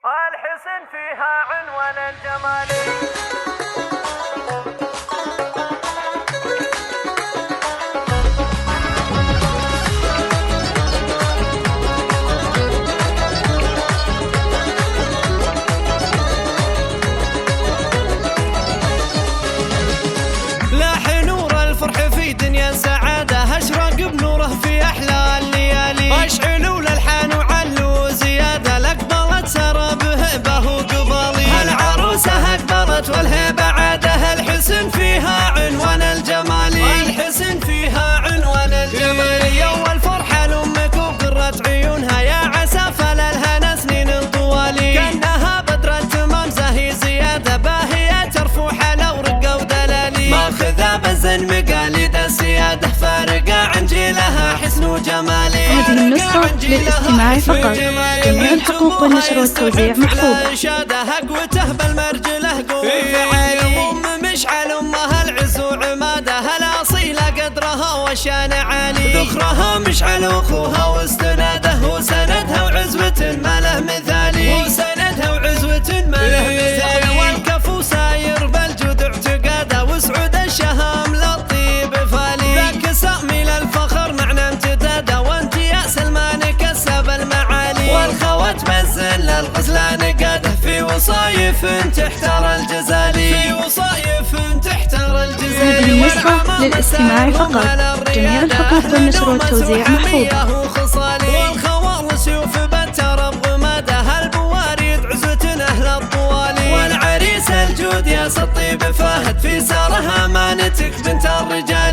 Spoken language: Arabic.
الحسن فيها عنوان الجمال. لاح نور الفرح في دنيا سعادة، اشرق بنوره في أحلى الليالي. اشعلوا الألحان وعلوا زيادة، لأقبلت سرى بهبة وقبالي. العروسة أقبلت والهبة عادة، الحسن فيها عنوان الجمال. الحسن فيها عنوان الجمال. يوم الفرحة لأمك وقرة عيونها، يا عسى فللهنا سنين طوالي. كأنها بدر التمام زهي زيادة، باهية ترفوح لو رقة ودلالي. ماخذة بزن مقاليد السيادة، فارقة عن جيلها حسن وجمالي. هذه النسخة للاستماع فقط، جميع الحقوق والنشر والتوزيع محفوظ. قوته بالمرجله قوة عالم مشعل امها العز وعمادها، الاصيله قدرها وشان عالي. ذخرها مشعل اخوها واستناده، وسندها وعزوة ما له مثالي. وسندها وعزوة ما له مثالي. والكفو ساير بالجود اعتقاده، وسعود الشهام للطيب فالي. ذاك سامي للفخر معنى امتداده، وانت يا سلمان كسب المعالي. والخوات بزن للغزلان قاده، في وصايف تحتر الجزالي. في وصايف تحتر الجزالي. هذه النسخة للاستماع فقط، جميع الحقوق والنشر والتوزيع محفوظ. والخوار سيوف بتر بغماده، البواريد عزوة أهل الطوالي. والعريس الجود يا الطيب فهد، في سارها مانتك بنت الرجال.